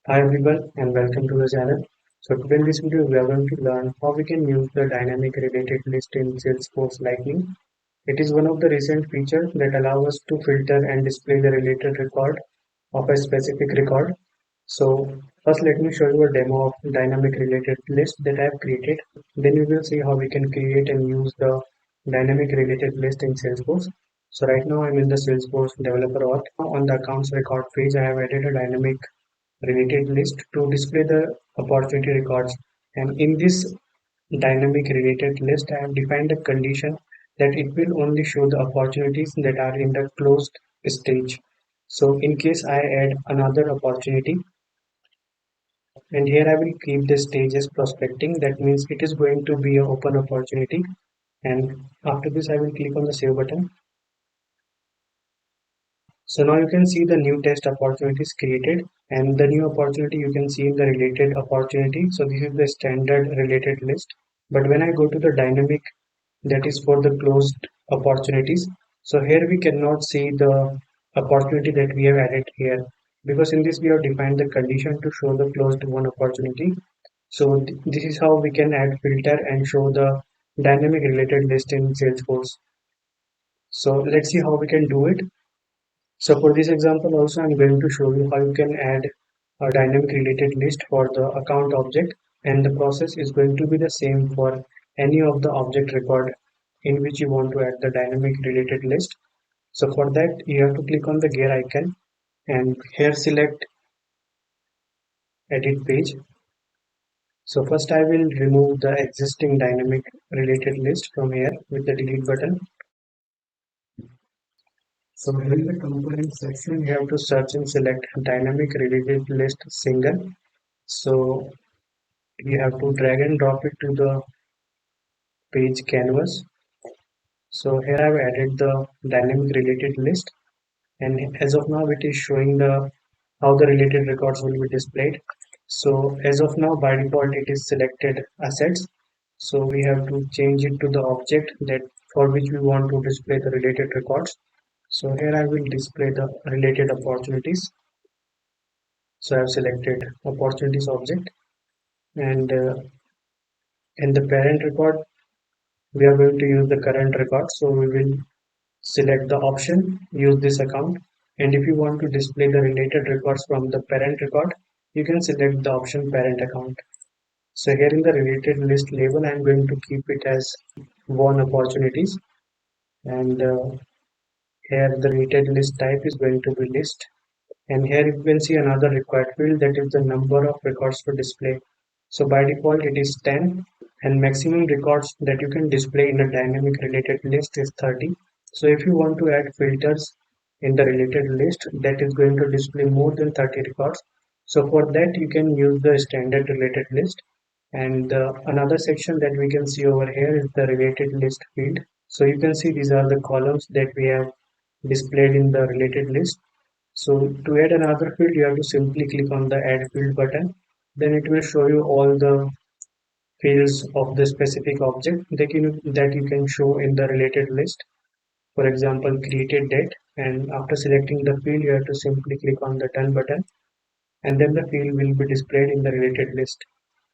Hi everyone and welcome to the channel. So today in this video we are going to learn how we can use the dynamic related list in Salesforce Lightning. It is one of the recent features that allow us to filter and display the related record of a specific record. So first let me show you a demo of dynamic related list that I have created. Then we will see how we can create and use the dynamic related list in Salesforce. So right now I'm in the Salesforce developer auth. On the accounts record page I have added a dynamic related list to display the opportunity records. And in this dynamic related list, I have defined a condition that it will only show the opportunities that are in the closed stage. So in case I add another opportunity, and here I will keep the stage as prospecting, that means it is going to be an open opportunity. And after this, I will click on the save button. So now you can see the new test opportunities created, and the new opportunity you can see in the related opportunity. So this is the standard related list. But when I go to the dynamic, that is for the closed opportunities. So here we cannot see the opportunity that we have added here, because in this we have defined the condition to show the closed one opportunity. So this is how we can add filter and show the dynamic related list in Salesforce. So let's see how we can do it. So for this example also I'm going to show you how you can add a dynamic related list for the account object, and the process is going to be the same for any of the object record in which you want to add the dynamic related list. So for that you have to click on the gear icon and here select edit page. So first I will remove the existing dynamic related list from here with the delete button. So in the component section, you have to search and select dynamic related list single. So you have to drag and drop it to the page canvas. So here I've added the dynamic related list, and as of now it is showing the how the related records will be displayed. So as of now by default it is selected assets. So we have to change it to the object that for which we want to display the related records. So here I will display the related opportunities. So I've selected opportunities object, and in the parent record we are going to use the current record. So we will select the option use this account, and if you want to display the related records from the parent record, you can select the option parent account. So here in the related list label I'm going to keep it as one opportunities, and here the related list type is going to be list. And here you can see another required field, that is the number of records to display. So by default it is 10, and maximum records that you can display in a dynamic related list is 30. So if you want to add filters in the related list that is going to display more than 30 records, so for that you can use the standard related list. And another section that we can see over here is the related list field. So you can see these are the columns that we have displayed in the related list. So to add another field, you have to simply click on the add field button. Then it will show you all the fields of the specific object that you can show in the related list. For example, created date, and after selecting the field, you have to simply click on the done button, and then the field will be displayed in the related list.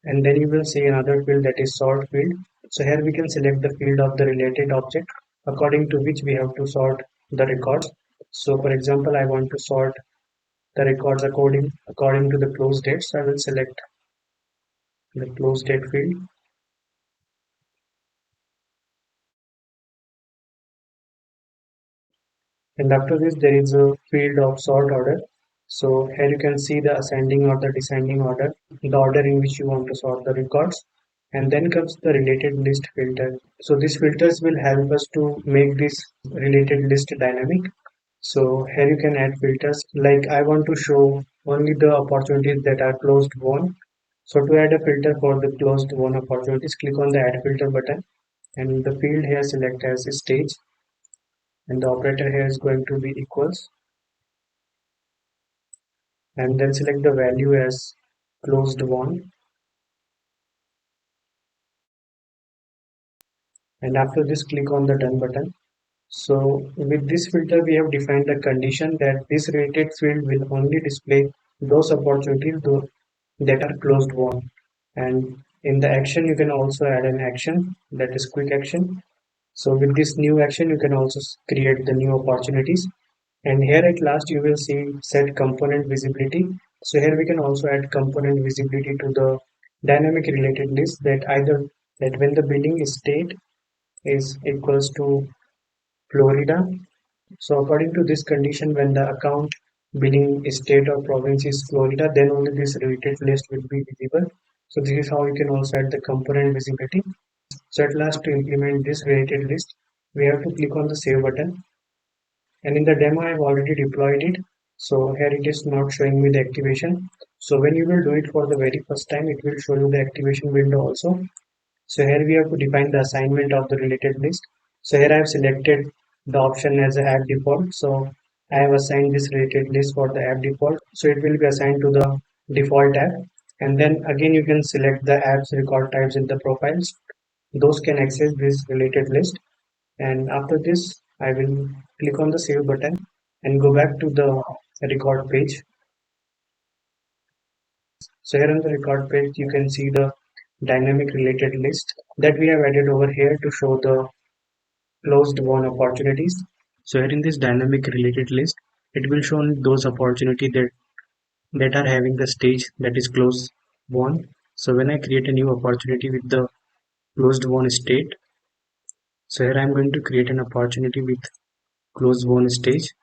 And then you will see another field, that is sort field. So here we can select the field of the related object according to which we have to sort the records. So for example, I want to sort the records according to the close date. So I will select the close date field, and after this there is a field of sort order. So here you can see the ascending or the descending order, the order in which you want to sort the records. And then comes the related list filter. So these filters will help us to make this related list dynamic. So here you can add filters, like I want to show only the opportunities that are closed won. So to add a filter for the closed won opportunities, click on the add filter button, and the field here select as stage, and the operator here is going to be equals, and then select the value as closed won. And after this click on the done button. So with this filter we have defined the condition that this related field will only display those opportunities that are closed won. And in the action, you can also add an action, that is quick action. So with this new action, you can also create the new opportunities. And here at last, you will see set component visibility. So here we can also add component visibility to the dynamic related list, that either that when the billing state is equals to Florida. So according to this condition, when the account billing state or province is Florida, then only this related list will be visible. So this is how you can also add the component visibility. So at last, to implement this related list, we have to click on the save button. And in the demo, I've already deployed it. So here it is not showing me the activation. So when you will do it for the very first time, it will show you the activation window also. So here we have to define the assignment of the related list. So here I have selected the option as a app default. So I have assigned this related list for the app default. So it will be assigned to the default app. And then again you can select the apps record types in the profiles. Those can access this related list. And after this, I will click on the save button and go back to the record page. So here on the record page, you can see the dynamic related list that we have added over here to show the closed won opportunities. So here in this dynamic related list, it will show only those opportunities that are having the stage that is closed won. So when I create a new opportunity with the closed won state, so here I'm going to create an opportunity with closed won stage.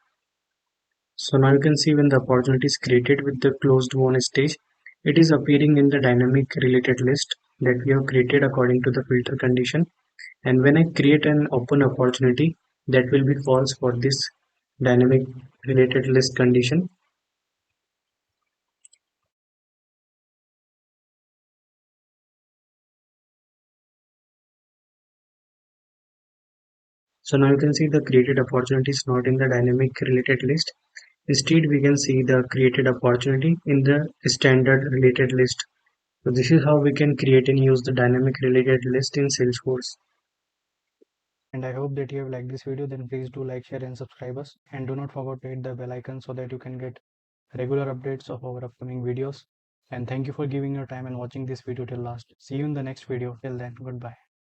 So now you can see when the opportunity is created with the closed won stage, it is appearing in the dynamic related list that we have created according to the filter condition. And when I create an open opportunity, that will be false for this dynamic related list condition. So now you can see the created opportunity is not in the dynamic related list. Instead, we can see the created opportunity in the standard related list. So this is how we can create and use the dynamic related list in Salesforce. And I hope that you have liked this video. Then please do like, share and subscribe us, and do not forget to hit the bell icon so that you can get regular updates of our upcoming videos. And thank you for giving your time and watching this video till last. See you in the next video. Till then, goodbye.